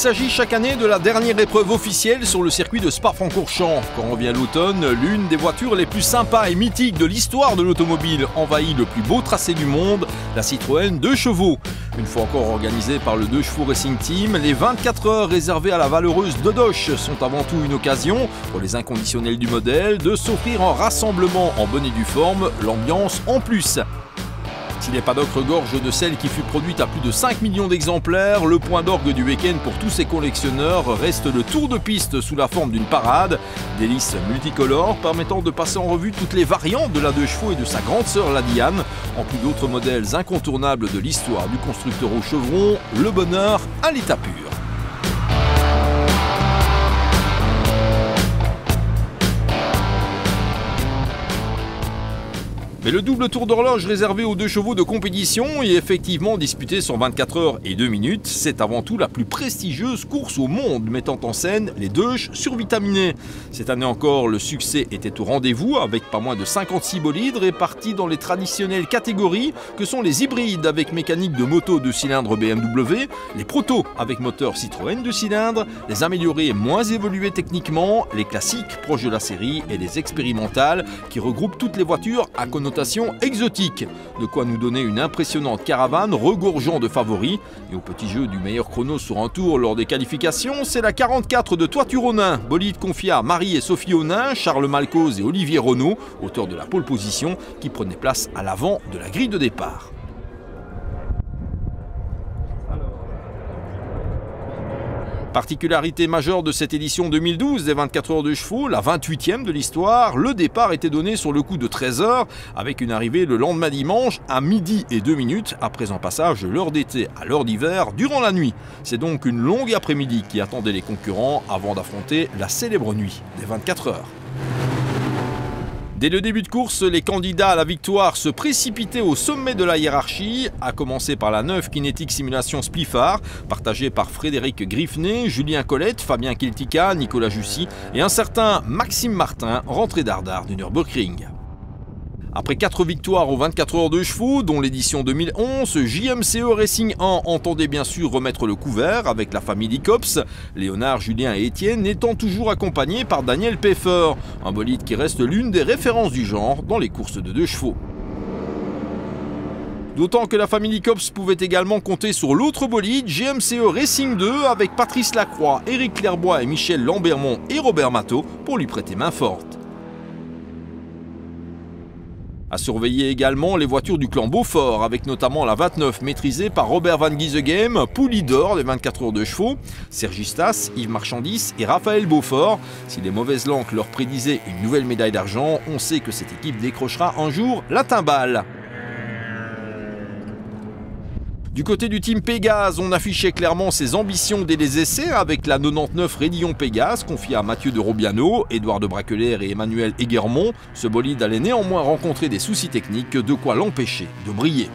s'agit chaque année de la dernière épreuve officielle sur le circuit de Spa-Francorchamps. Quand revient l'automne, l'une des voitures les plus sympas et mythiques de l'histoire de l'automobile envahit le plus beau tracé du monde, la Citroën 2 chevaux. Une fois encore organisée par le 2 chevaux Racing Team, les 24 heures réservées à la valeureuse Dodoche sont avant tout une occasion, pour les inconditionnels du modèle, de s'offrir un rassemblement en bonne et due forme, l'ambiance en plus. Si les paddocks regorgent de celle qui fut produite à plus de 5 millions d'exemplaires, le point d'orgue du week-end pour tous ces collectionneurs reste le tour de piste sous la forme d'une parade, délice multicolore permettant de passer en revue toutes les variantes de la 2 chevaux et de sa grande sœur la Diane, en plus d'autres modèles incontournables de l'histoire du constructeur au chevron, le bonheur à l'état pur. Mais le double tour d'horloge réservé aux 2 chevaux de compétition est effectivement disputé sur 24 heures et 2 minutes. C'est avant tout la plus prestigieuse course au monde, mettant en scène les Deux survitaminés. Cette année encore, le succès était au rendez-vous avec pas moins de 56 bolides répartis dans les traditionnelles catégories que sont les hybrides avec mécanique de moto 2 cylindres BMW, les protos avec moteur Citroën 2 cylindres, les améliorés moins évolués techniquement, les classiques proches de la série et les expérimentales qui regroupent toutes les voitures à connotation exotique. De quoi nous donner une impressionnante caravane regorgeant de favoris. Et au petit jeu du meilleur chrono sur un tour lors des qualifications, c'est la 44 de Toiture Onin, bolide confiée à Marie et Sophie Onin, Charles Malcoz et Olivier Renaud, auteurs de la pole position, qui prenaient place à l'avant de la grille de départ. Particularité majeure de cette édition 2012 des 24 heures de chevaux, la 28e de l'histoire, le départ était donné sur le coup de 13 h avec une arrivée le lendemain dimanche à midi et 2 minutes après un passage de l'heure d'été à l'heure d'hiver durant la nuit. C'est donc une longue après-midi qui attendait les concurrents avant d'affronter la célèbre nuit des 24 heures. Dès le début de course, les candidats à la victoire se précipitaient au sommet de la hiérarchie, à commencer par la 9 Kinetic Simulation Spliffard, partagée par Frédéric Griffenet, Julien Colette, Fabien Kiltica, Nicolas Jussy et un certain Maxime Martin, rentré d'Ardard du Nürburgring. Après 4 victoires aux 24 heures de chevaux, dont l'édition 2011, JMCE Racing 1 entendait bien sûr remettre le couvert avec la famille Licops, Léonard, Julien et Étienne étant toujours accompagnés par Daniel Peffer, un bolide qui reste l'une des références du genre dans les courses de 2 chevaux. D'autant que la famille Licops pouvait également compter sur l'autre bolide, GMCE Racing 2, avec Patrice Lacroix, Éric Clairbois et Michel Lambermont et Robert Matteau pour lui prêter main forte. À surveiller également les voitures du clan Beaufort, avec notamment la 29 maîtrisée par Robert Van Giesegem, poulie d'or des 24 heures de chevaux, Sergi Stas, Yves Marchandis et Raphaël Beaufort. Si les mauvaises langues leur prédisaient une nouvelle médaille d'argent, on sait que cette équipe décrochera un jour la timbale. Du côté du team Pégase, on affichait clairement ses ambitions dès les essais avec la 99 Raidillon Pégase confiée à Mathieu de Robiano, Édouard de Braquelaire et Emmanuel Eguermont. Ce bolide allait néanmoins rencontrer des soucis techniques, de quoi l'empêcher de briller.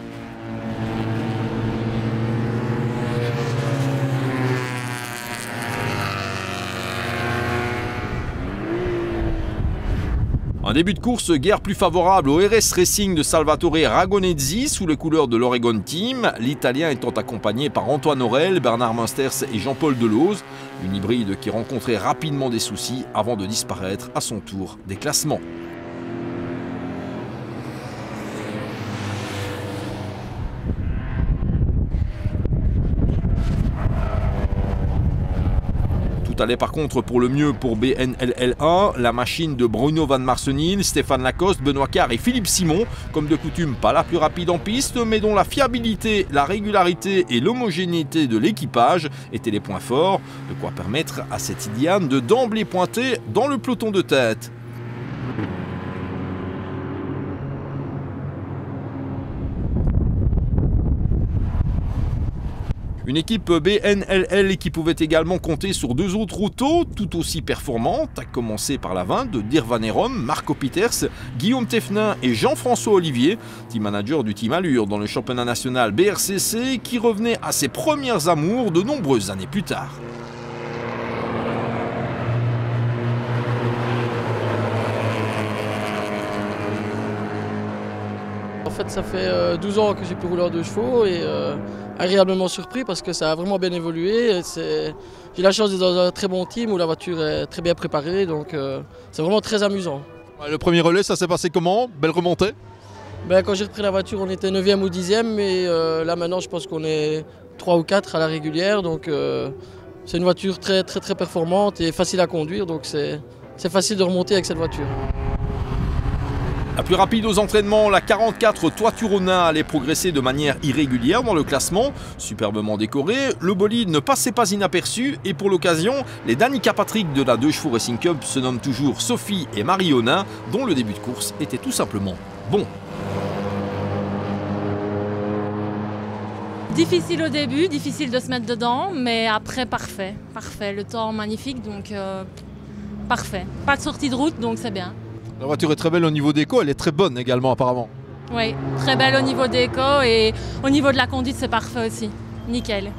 Un début de course guère plus favorable au RS Racing de Salvatore Ragonezzi sous les couleurs de l'Oregon Team, l'Italien étant accompagné par Antoine Aurel, Bernard Munsters et Jean-Paul Delose, une hybride qui rencontrait rapidement des soucis avant de disparaître à son tour des classements. Tout allait par contre pour le mieux pour BNLL1, la machine de Bruno Van Marcenil, Stéphane Lacoste, Benoît Carr et Philippe Simon, comme de coutume pas la plus rapide en piste, mais dont la fiabilité, la régularité et l'homogénéité de l'équipage étaient les points forts, de quoi permettre à cette Indiane de d'emblée pointer dans le peloton de tête. Une équipe BNLL qui pouvait également compter sur 2 autres autos tout aussi performantes, à commencer par la 20 de Dirk Van Herom, Marco Pieters, Guillaume Tefnin et Jean-François Olivier, team manager du team Allure dans le championnat national BRCC, qui revenait à ses premières amours de nombreuses années plus tard. fait, ça fait 12 ans que j'ai pu rouler en 2 chevaux et agréablement surpris parce que ça a vraiment bien évolué. J'ai la chance d'être dans un très bon team où la voiture est très bien préparée, donc c'est vraiment très amusant. Le premier relais, ça s'est passé comment? Belle remontée? Quand j'ai repris la voiture, on était 9e ou 10e, mais là maintenant je pense qu'on est 3 ou 4 à la régulière, donc c'est une voiture très performante et facile à conduire, donc c'est facile de remonter avec cette voiture. La plus rapide aux entraînements, la 44 Toiturona allait progresser de manière irrégulière dans le classement. Superbement décoré, le bolide ne passait pas inaperçu et pour l'occasion, les Danica Patrick de la 2 chevaux Racing Cup se nomment toujours Sophie et Mariona, dont le début de course était tout simplement bon. Difficile au début, difficile de se mettre dedans, mais après parfait. Parfait, le temps magnifique, donc parfait. Pas de sortie de route, donc c'est bien. La voiture est très belle au niveau déco, elle est très bonne également apparemment. Oui, très belle au niveau déco et au niveau de la conduite, c'est parfait aussi. Nickel.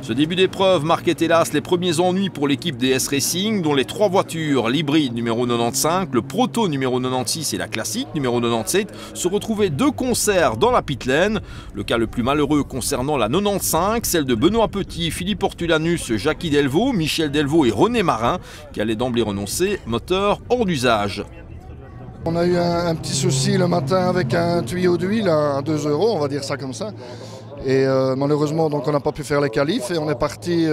Ce début d'épreuve marquait hélas les premiers ennuis pour l'équipe DS Racing, dont les 3 voitures, l'hybride numéro 95, le proto numéro 96 et la classique numéro 97, se retrouvaient de concert dans la pit lane. Le cas le plus malheureux concernant la 95, celle de Benoît Petit, Philippe Ortulanus, Jackie Delvaux, Michel Delvaux et René Marin, qui allaient d'emblée renoncer, moteur hors d'usage. On a eu un petit souci le matin avec un tuyau d'huile à 2 €, on va dire ça comme ça. Et malheureusement, donc, on n'a pas pu faire les qualifs et on est parti,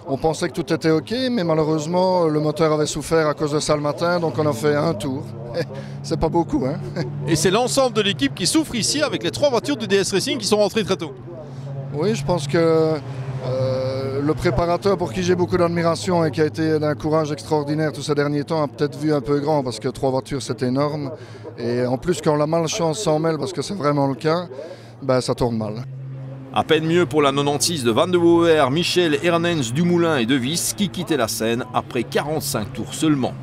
on pensait que tout était ok, mais malheureusement le moteur avait souffert à cause de ça le matin, donc on a fait un tour. C'est pas beaucoup, hein. Et c'est l'ensemble de l'équipe qui souffre ici avec les 3 voitures du DS Racing qui sont rentrées très tôt. Oui, je pense que le préparateur pour qui j'ai beaucoup d'admiration et qui a été d'un courage extraordinaire tous ces derniers temps a peut-être vu un peu grand parce que 3 voitures c'est énorme. Et en plus quand la malchance s'en mêle, parce que c'est vraiment le cas, ça tourne mal. À peine mieux pour la 96 de Van de Boer, Michel, Hernens, Dumoulin et De Vries qui quittaient la scène après 45 tours seulement.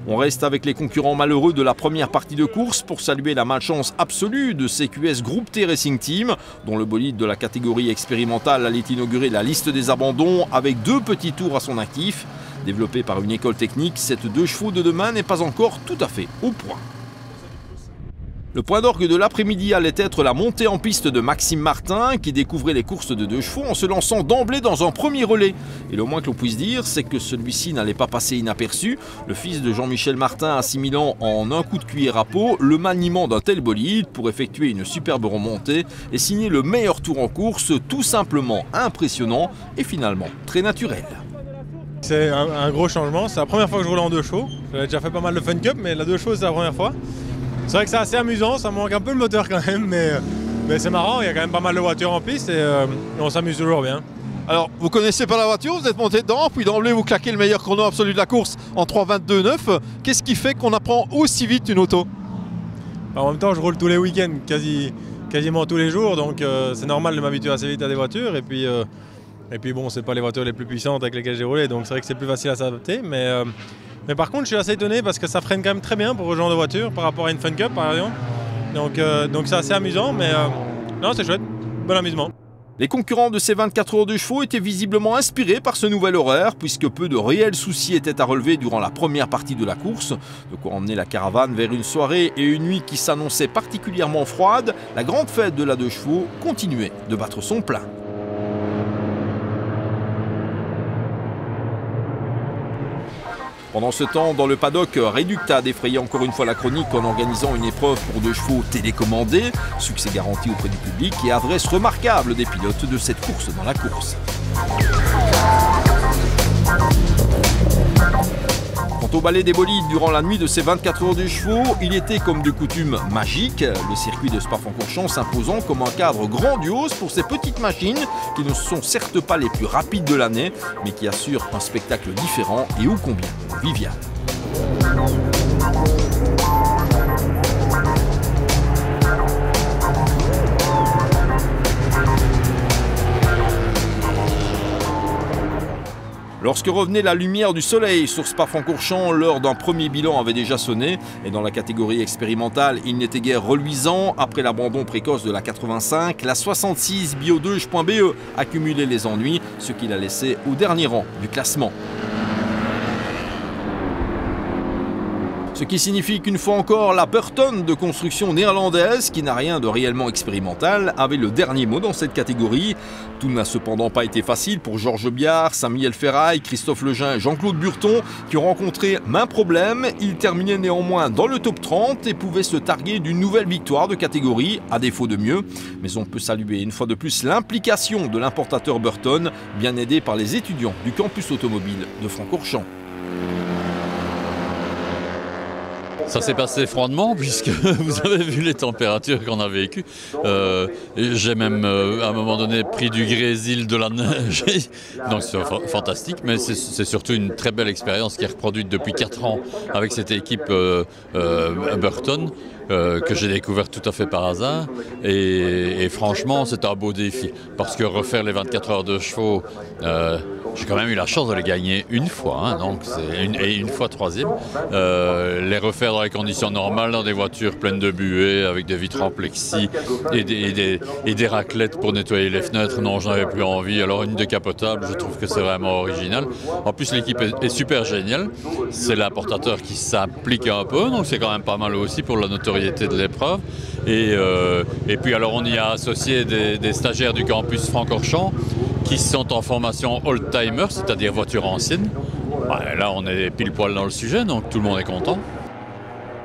On reste avec les concurrents malheureux de la première partie de course pour saluer la malchance absolue de CQS Group T Racing Team, dont le bolide de la catégorie expérimentale allait inaugurer la liste des abandons avec 2 petits tours à son actif. Développée par une école technique, cette 2 chevaux de demain n'est pas encore tout à fait au point. Le point d'orgue de l'après-midi allait être la montée en piste de Maxime Martin qui découvrait les courses de 2 chevaux en se lançant d'emblée dans un premier relais. Et le moins que l'on puisse dire, c'est que celui-ci n'allait pas passer inaperçu. Le fils de Jean-Michel Martin assimilant en un coup de cuillère à peau le maniement d'un tel bolide pour effectuer une superbe remontée et signer le meilleur tour en course, tout simplement impressionnant et finalement très naturel. C'est un gros changement, c'est la première fois que je roule en 2 chevaux. J'avais déjà fait pas mal de Fun Cup, mais la 2 chevaux c'est la première fois. C'est vrai que c'est assez amusant, ça manque un peu le moteur quand même, mais c'est marrant, il y a quand même pas mal de voitures en piste et on s'amuse toujours bien. Alors, vous connaissez pas la voiture, vous êtes monté dedans, puis d'emblée vous claquez le meilleur chrono absolu de la course en 3:22,9. Qu'est-ce qui fait qu'on apprend aussi vite une auto? En même temps, je roule tous les week-ends, quasiment tous les jours, donc c'est normal de m'habituer assez vite à des voitures. Et puis bon, c'est pas les voitures les plus puissantes avec lesquelles j'ai roulé, donc c'est vrai que c'est plus facile à s'adapter. Mais par contre, je suis assez étonné parce que ça freine quand même très bien pour ce genre de voiture par rapport à une Fun Cup par exemple. Donc c'est assez amusant, mais non, c'est chouette, bon amusement. Les concurrents de ces 24 heures de chevaux étaient visiblement inspirés par ce nouvel horaire puisque peu de réels soucis étaient à relever durant la première partie de la course. De quoi emmener la caravane vers une soirée et une nuit qui s'annonçaient particulièrement froides. La grande fête de la 2 chevaux continuait de battre son plein. Pendant ce temps, dans le paddock, Reducta a défrayé encore une fois la chronique en organisant une épreuve pour 2 chevaux télécommandés, succès garanti auprès du public et adresse remarquable des pilotes de cette course dans la course. Quant au ballet des bolides durant la nuit de ces 24 heures de chevaux, il était comme de coutume magique, le circuit de Spa-Francorchamps s'imposant comme un cadre grandiose pour ces petites machines qui ne sont certes pas les plus rapides de l'année, mais qui assurent un spectacle différent et ô combien convivial. Lorsque revenait la lumière du soleil sur Spa-Francorchamps, l'heure d'un premier bilan avait déjà sonné et dans la catégorie expérimentale, il n'était guère reluisant. Après l'abandon précoce de la 85, la 66 Biodeuge.be accumulait les ennuis, ce qui la laissait au dernier rang du classement. Ce qui signifie qu'une fois encore, la Burton de construction néerlandaise, qui n'a rien de réellement expérimental, avait le dernier mot dans cette catégorie. Tout n'a cependant pas été facile pour Georges Biard, Samuel Ferraille, Christophe Lejeun et Jean-Claude Burton, qui ont rencontré maints problèmes. Ils terminaient néanmoins dans le top 30 et pouvaient se targuer d'une nouvelle victoire de catégorie, à défaut de mieux. Mais on peut saluer une fois de plus l'implication de l'importateur Burton, bien aidé par les étudiants du campus automobile de Francorchamps. Ça s'est passé froidement puisque vous avez vu les températures qu'on a vécues. J'ai même à un moment donné pris du grésil, de la neige, donc c'est fantastique, mais c'est surtout une très belle expérience qui est reproduite depuis 4 ans avec cette équipe Burton. Que j'ai découvert tout à fait par hasard et franchement c'est un beau défi parce que refaire les 24 heures de chevaux, j'ai quand même eu la chance de les gagner une fois, hein, donc une fois 3e. Les refaire dans les conditions normales, dans des voitures pleines de buées avec des vitres en plexi et des raclettes pour nettoyer les fenêtres, non, j'en avais plus envie. Alors une décapotable, je trouve que c'est vraiment original. En plus l'équipe est super géniale, c'est l'importateur qui s'implique un peu, donc c'est quand même pas mal aussi pour la notoriété de l'épreuve. Et puis alors on y a associé des stagiaires du campus Francorchamps qui sont en formation old-timer, c'est-à-dire voitures anciennes. Là on est pile poil dans le sujet, donc tout le monde est content.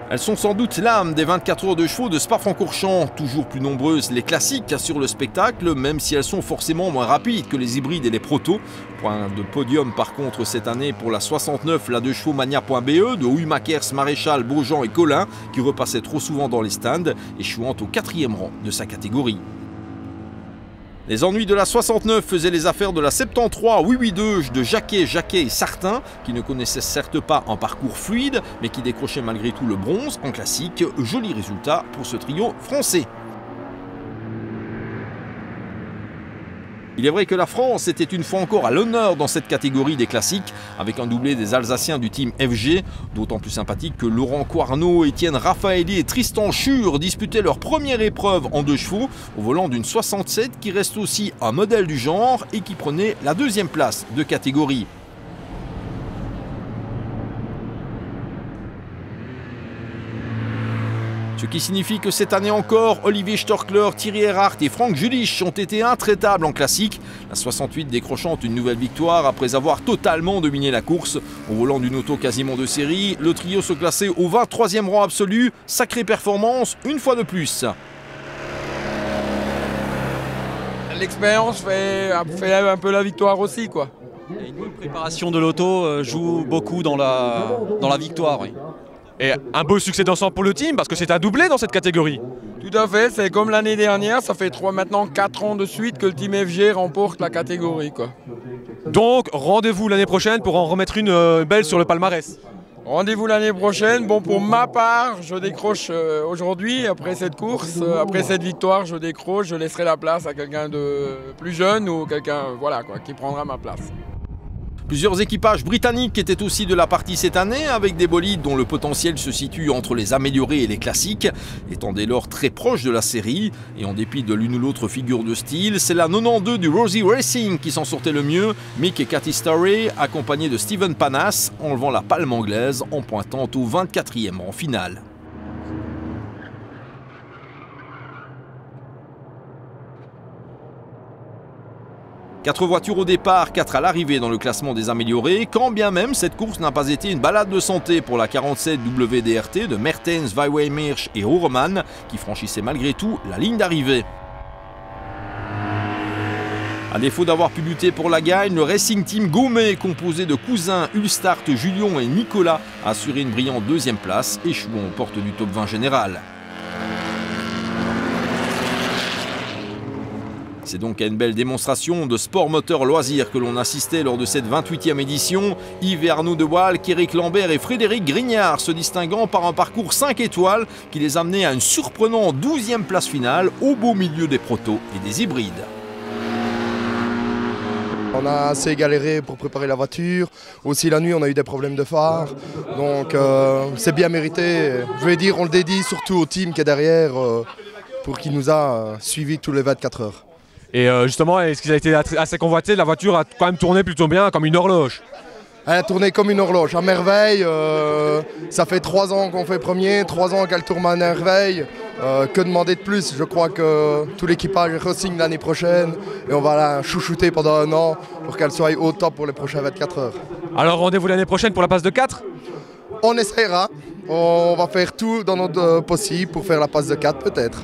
Elles sont sans doute l'âme des 24 heures de chevaux de Spa-Francorchamps. Toujours plus nombreuses, les classiques assurent le spectacle, même si elles sont forcément moins rapides que les hybrides et les protos. Point de podium par contre cette année pour la 69, la 2 chevaux Mania.be de Huymakers, Maréchal, Beaujean et Collin, qui repassait trop souvent dans les stands, échouant au 4e rang de sa catégorie. Les ennuis de la 69 faisaient les affaires de la 73 882 de Jacquet et Sartin, qui ne connaissaient certes pas un parcours fluide, mais qui décrochaient malgré tout le bronze en classique. Joli résultat pour ce trio français. Il est vrai que la France était une fois encore à l'honneur dans cette catégorie des classiques, avec un doublé des Alsaciens du team FG, d'autant plus sympathique que Laurent Coarneau, Étienne Raffaelli et Tristan Schur disputaient leur première épreuve en 2 chevaux, au volant d'une 67 qui reste aussi un modèle du genre et qui prenait la 2e place de catégorie. Ce qui signifie que cette année encore, Olivier Storkler, Thierry Erhardt et Franck Julich ont été intraitables en classique. La 68 décrochant une nouvelle victoire après avoir totalement dominé la course. Au volant d'une auto quasiment de série, le trio se classait au 23e rang absolu. Sacrée performance, une fois de plus. L'expérience fait un peu la victoire aussi, quoi. Et une préparation de l'auto joue beaucoup dans la victoire, oui. Et un beau succès d'ensemble pour le team parce que c'est un doublé dans cette catégorie. Tout à fait, c'est comme l'année dernière, ça fait maintenant 4 ans de suite que le team FG remporte la catégorie, quoi. Donc rendez-vous l'année prochaine pour en remettre une belle sur le palmarès. Rendez-vous l'année prochaine. Bon, pour ma part, je décroche aujourd'hui, après cette course, après cette victoire, je décroche, je laisserai la place à quelqu'un de plus jeune ou quelqu'un voilà, quoi, qui prendra ma place. Plusieurs équipages britanniques étaient aussi de la partie cette année, avec des bolides dont le potentiel se situe entre les améliorés et les classiques, étant dès lors très proche de la série. Et en dépit de l'une ou l'autre figure de style, c'est la 92 du Rosie Racing qui s'en sortait le mieux, Mick et Cathy Starry, accompagnés de Steven Panas, enlevant la palme anglaise en pointant au 24e rang final. Quatre voitures au départ, 4 à l'arrivée dans le classement des améliorés, quand bien même cette course n'a pas été une balade de santé pour la 47 WDRT de Mertens, Weiwey-Mirsch et Horeman, qui franchissaient malgré tout la ligne d'arrivée. À défaut d'avoir pu lutter pour la gagne, le Racing Team Gaumet, composé de cousins Ulstart, Julion et Nicolas, a assuré une brillante 2e place, échouant aux portes du top 20 général. C'est donc à une belle démonstration de sport moteur loisir que l'on assistait lors de cette 28e édition. Yves et Arnaud de Walck, Éric Lambert et Frédéric Grignard se distinguant par un parcours 5 étoiles qui les amenait à une surprenante 12e place finale au beau milieu des protos et des hybrides. On a assez galéré pour préparer la voiture. Aussi la nuit, on a eu des problèmes de phare. Donc c'est bien mérité. Je vais dire, on le dédie surtout au team qui est derrière pour qui nous a suivis tous les 24 heures. Et justement, est-ce qu'ils a été assez convoité? La voiture a quand même tourné plutôt bien, comme une horloge. Elle a tourné comme une horloge, à merveille. Ça fait 3 ans qu'on fait premier, 3 ans qu'elle tourne à merveille. Que demander de plus? Je crois que tout l'équipage re-signe l'année prochaine et on va la chouchouter pendant 1 an pour qu'elle soit au top pour les prochaines 24 heures. Alors rendez-vous l'année prochaine pour la passe de 4? On essaiera. On va faire tout dans notre possible pour faire la passe de 4 peut-être.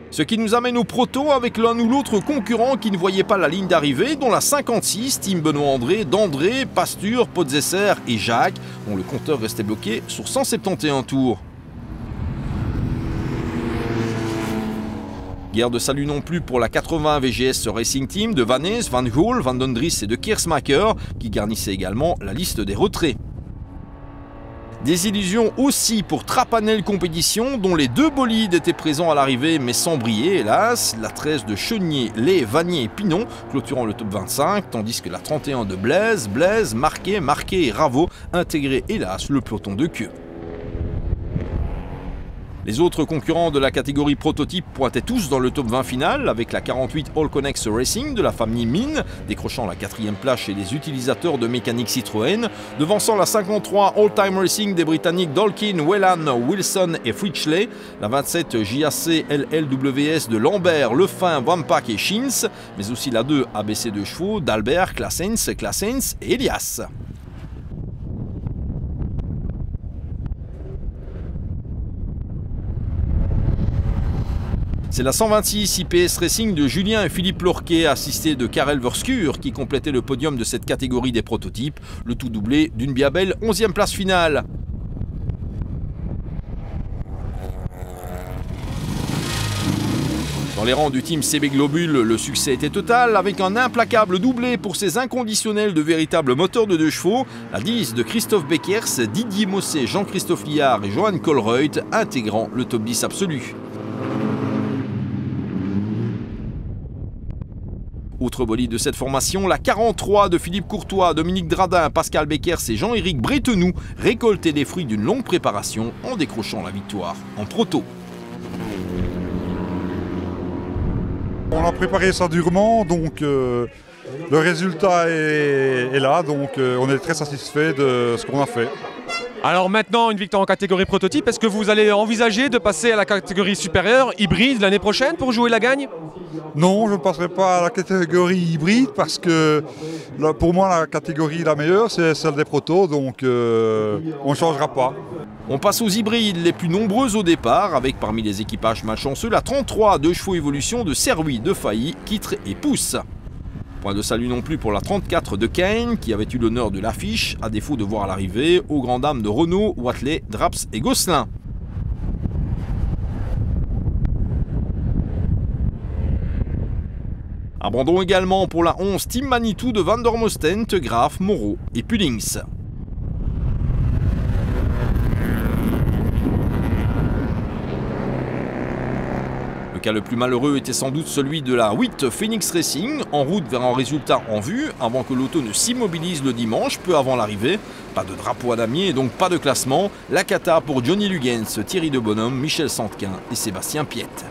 Ce qui nous amène au proto avec l'un ou l'autre concurrent qui ne voyait pas la ligne d'arrivée, dont la 56, Team Benoît André, d'André, Pasture, Podzesser et Jacques, dont le compteur restait bloqué sur 171 tours. Guerre de salut non plus pour la 80 VGS Racing Team de Van Hees, Van Gool, Van Dondries et de Keersmaker, qui garnissait également la liste des retraits. Des illusions aussi pour Trapanel Compétition, dont les 2 bolides étaient présents à l'arrivée mais sans briller, hélas. La 13 de Chenier, Lay, Vanier et Pinon clôturant le top 25, tandis que la 31 de Blaise, Marquet et Ravo intégraient hélas le peloton de queue. Les autres concurrents de la catégorie prototype pointaient tous dans le top 20 final, avec la 48 All Connex Racing de la famille Mine, décrochant la 4e place chez les utilisateurs de mécanique Citroën, devançant la 53 All Time Racing des Britanniques Dolkin, Whelan, Wilson et Fritchley, la 27 JAC LLWS de Lambert, Lefin, Wampak et Schins, mais aussi la 2 ABC de chevaux d'Albert, Classens et Elias. C'est la 126 IPS Racing de Julien et Philippe Lorquet, assisté de Karel Verskur, qui complétait le podium de cette catégorie des prototypes, le tout doublé d'une bien belle 11e place finale. Dans les rangs du team CB Globule, le succès était total, avec un implacable doublé pour ses inconditionnels de véritables moteurs de 2 chevaux, la 10 de Christophe Beckers, Didier Mossé, Jean-Christophe Liard et Johan Colreuth, intégrant le top 10 absolu. Autre bolide de cette formation, la 43 de Philippe Courtois, Dominique Dradin, Pascal Beckers et Jean-Éric Bretenoux récoltaient les fruits d'une longue préparation en décrochant la victoire en proto. On a préparé ça durement, donc le résultat est là, donc on est très satisfait de ce qu'on a fait. Alors maintenant, une victoire en catégorie prototype, est-ce que vous allez envisager de passer à la catégorie supérieure, hybride, l'année prochaine pour jouer la gagne? Non, je ne passerai pas à la catégorie hybride parce que pour moi la catégorie la meilleure c'est celle des protos, donc on ne changera pas. On passe aux hybrides les plus nombreux au départ, avec parmi les équipages malchanceux la 33 2 chevaux évolution de Serruy, de Failly, Quitre et Pousse. Point de salut non plus pour la 34 de Kane, qui avait eu l'honneur de l'affiche, à défaut de voir à l'arrivée, aux grandes dames de Renault, Watley, Draps et Gosselin. Abandon également pour la 11 Team Manitou de Van der Mosten, Graaf, Moreau et Pullings. Le cas le plus malheureux était sans doute celui de la 8 Phoenix Racing, en route vers un résultat en vue, avant que l'auto ne s'immobilise le dimanche, peu avant l'arrivée. Pas de drapeau à damier et donc pas de classement. La cata pour Johnny Lugens, Thierry de Bonhomme, Michel Santquin et Sébastien Piette.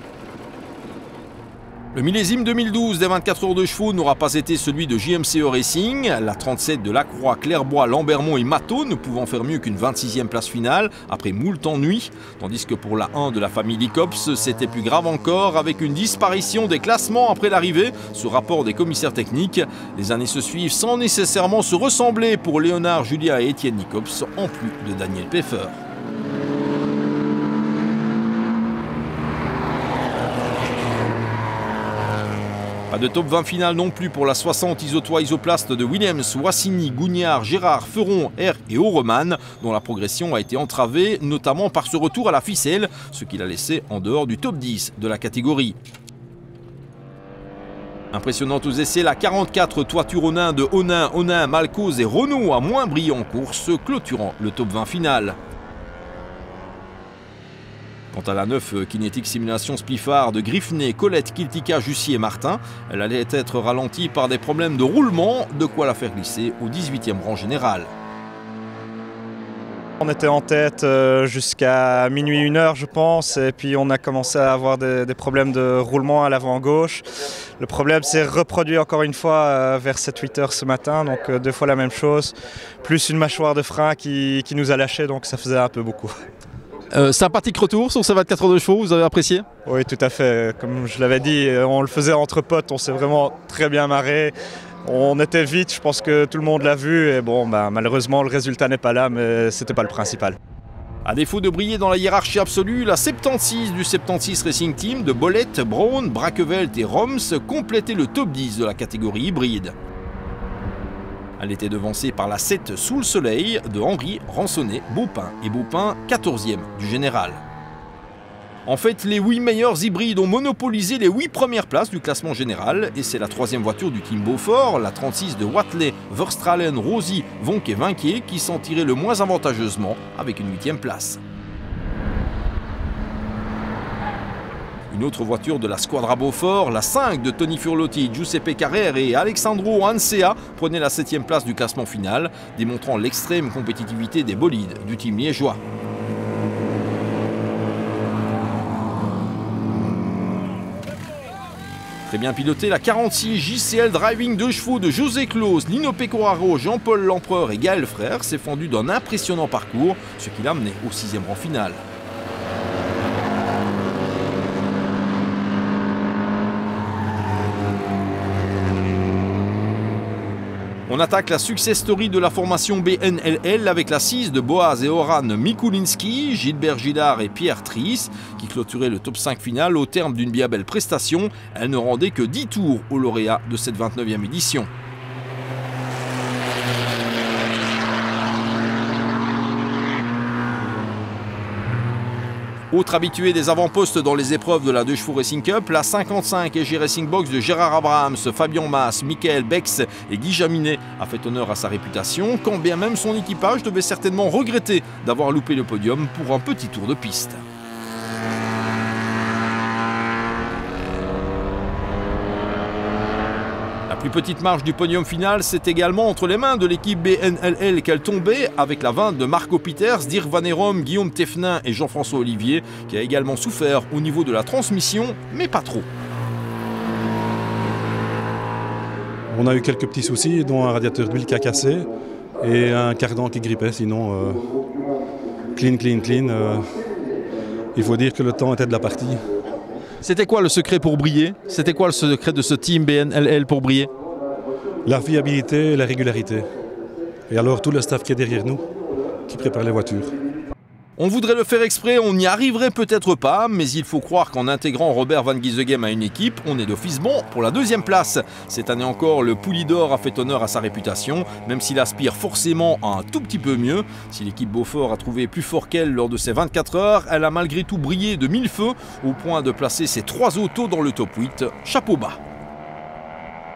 Le millésime 2012 des 24 heures de chevaux n'aura pas été celui de JMCE Racing, la 37 de Lacroix, Clairbois, Lambermont et Matot ne pouvant faire mieux qu'une 26e place finale après moult ennuis, tandis que pour la 1 de la famille Licops, c'était plus grave encore avec une disparition des classements après l'arrivée, ce rapport des commissaires techniques. Les années se suivent sans nécessairement se ressembler pour Léonard, Julia et Étienne Licops, en plus de Daniel Peffer. Pas de top 20 finale non plus pour la 60 Isotois Isoplaste de Williams, Wassini, Gougnard, Gérard, Feron, R et Aureman, dont la progression a été entravée, notamment par ce retour à la ficelle, ce qui l'a laissé en dehors du top 10 de la catégorie. Impressionnante aux essais, la 44 Toiture Onin de Onin, Malcose et Renault a moins brillé en course, clôturant le top 20 final. Quant à la 9 Kinetic Simulation Spliffard de Griffney, Colette, Kiltica, Jussier et Martin, elle allait être ralentie par des problèmes de roulement, de quoi la faire glisser au 18e rang général. On était en tête jusqu'à minuit 1h je pense, et puis on a commencé à avoir des problèmes de roulement à l'avant gauche. Le problème s'est reproduit encore une fois vers 7-8 h ce matin, donc 2 fois la même chose, plus une mâchoire de frein qui nous a lâché, donc ça faisait un peu beaucoup. Sympathique retour sur ces 24 heures de chevaux, vous avez apprécié? Oui, tout à fait. Comme je l'avais dit, on le faisait entre potes, on s'est vraiment très bien marré. On était vite, je pense que tout le monde l'a vu, et bon, malheureusement le résultat n'est pas là, mais c'était pas le principal. À défaut de briller dans la hiérarchie absolue, la 76 du 76 Racing Team de Bolette, Braun, Bracquevelt et Roms complétait le top 10 de la catégorie hybride. Elle était devancée par la 7 Sous le Soleil de Henry, Ransonnet, Baupin et Baupin 14e du général. En fait, les 8 meilleurs hybrides ont monopolisé les 8 premières places du classement général et c'est la 3e voiture du team Beaufort, la 36 de Watley, Verstralen, Rosy, Vonk et Vinquier qui s'en tirait le moins avantageusement avec une 8e place. Une autre voiture de la Squadra Beaufort, la 5 de Tony Furlotti, Giuseppe Carrère et Alexandro Ansea prenait la 7e place du classement final, démontrant l'extrême compétitivité des bolides du team liégeois. Très bien piloté, la 46 JCL Driving 2 chevaux de José Claus, Lino Pecoraro, Jean-Paul L'Empereur et Gaël Frère s'est fendu d'un impressionnant parcours, ce qui l'a amené au 6e rang final. On attaque la success story de la formation BNLL avec la 6 de Boaz et Oran Mikulinski, Gilbert Gillard et Pierre Triss qui clôturaient le top 5 final au terme d'une bien belle prestation. Elle ne rendait que 10 tours aux lauréats de cette 29e édition. Autre habitué des avant-postes dans les épreuves de la 2 chevaux Racing Cup, la 55 EG Racing Box de Gérard Abrahams, Fabien Maas, Michael Bex et Guy Jaminet a fait honneur à sa réputation, quand bien même son équipage devait certainement regretter d'avoir loupé le podium pour un petit tour de piste. La plus petite marge du podium final, c'est également entre les mains de l'équipe BNLL qu'elle tombait avec la 20 de Marco Peters, Dirk Van Herom, Guillaume Tefnin et Jean-François Olivier qui a également souffert au niveau de la transmission, mais pas trop. On a eu quelques petits soucis, dont un radiateur d'huile qui a cassé et un cardan qui grippait, sinon clean. Il faut dire que le temps était de la partie. C'était quoi le secret pour briller? C'était quoi le secret de ce team BNLL pour briller? La fiabilité et la régularité. Et alors tout le staff qui est derrière nous, qui prépare les voitures. On voudrait le faire exprès, on n'y arriverait peut-être pas, mais il faut croire qu'en intégrant Robert Van Gisegem à une équipe, on est d'office bon pour la 2e place. Cette année encore, le Poulidor a fait honneur à sa réputation, même s'il aspire forcément à un tout petit peu mieux. Si l'équipe Beaufort a trouvé plus fort qu'elle lors de ces 24 heures, elle a malgré tout brillé de 1000 feux, au point de placer ses 3 autos dans le top 8. Chapeau bas.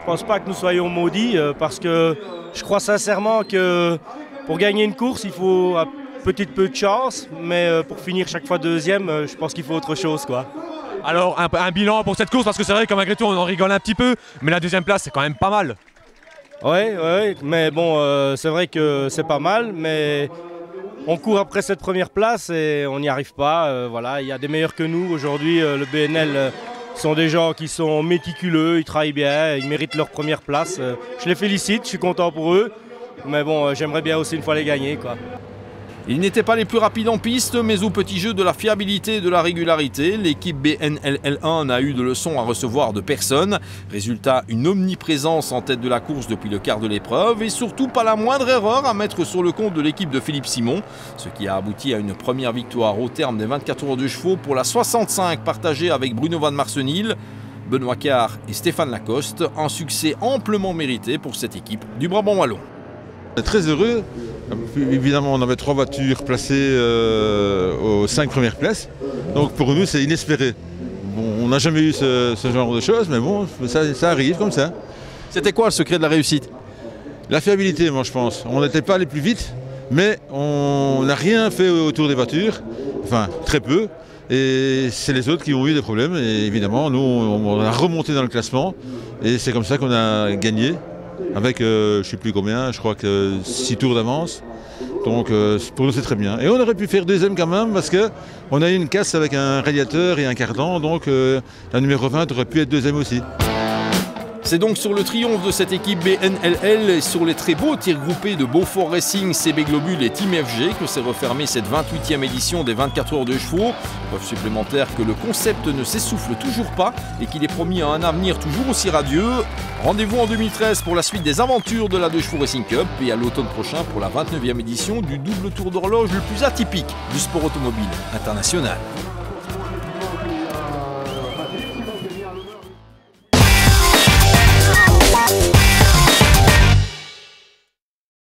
Je ne pense pas que nous soyons maudits, parce que je crois sincèrement que pour gagner une course, il faut peut-être peu de chance, mais pour finir chaque fois 2e, je pense qu'il faut autre chose, quoi. Alors un bilan pour cette course, parce que c'est vrai que malgré tout on en rigole un petit peu, mais la 2e place c'est quand même pas mal. Ouais, mais bon, c'est vrai que c'est pas mal, mais on court après cette première place et on n'y arrive pas. Voilà, il y a des meilleurs que nous aujourd'hui. Le BNL sont des gens qui sont méticuleux, ils travaillent bien, ils méritent leur première place. Je les félicite, je suis content pour eux, mais bon, j'aimerais bien aussi une fois les gagner, quoi. Ils n'étaient pas les plus rapides en piste, mais au petit jeu de la fiabilité et de la régularité, l'équipe BNLL1 n'a eu de leçons à recevoir de personne. Résultat, une omniprésence en tête de la course depuis le quart de l'épreuve et surtout pas la moindre erreur à mettre sur le compte de l'équipe de Philippe Simon, ce qui a abouti à une première victoire au terme des 24 heures de chevaux pour la 65 partagée avec Bruno Van Marcenil, Benoît Carr et Stéphane Lacoste, un succès amplement mérité pour cette équipe du Brabant Wallon. On est très heureux. Évidemment, on avait 3 voitures placées aux 5 premières places. Donc pour nous, c'est inespéré. Bon, on n'a jamais eu ce genre de choses, mais bon, ça arrive comme ça. C'était quoi le secret de la réussite? La fiabilité, moi je pense. On n'était pas allé plus vite, mais on n'a rien fait autour des voitures. Enfin, très peu. Et c'est les autres qui ont eu des problèmes. Et évidemment, nous, on a remonté dans le classement. Et c'est comme ça qu'on a gagné. Avec, je ne sais plus combien, je crois que 6 tours d'avance. Donc pour nous c'est très bien. Et on aurait pu faire deuxième quand même parce qu'on a eu une casse avec un radiateur et un cardan, donc la numéro 20 aurait pu être deuxième aussi. C'est donc sur le triomphe de cette équipe BNLL et sur les très beaux tirs groupés de Beaufort Racing, CB Globule et Team FG que s'est refermée cette 28e édition des 24 heures de chevaux. Preuve supplémentaire que le concept ne s'essouffle toujours pas et qu'il est promis à un avenir toujours aussi radieux. Rendez-vous en 2013 pour la suite des aventures de la 2 Chevaux Racing Cup et à l'automne prochain pour la 29e édition du double tour d'horloge le plus atypique du sport automobile international.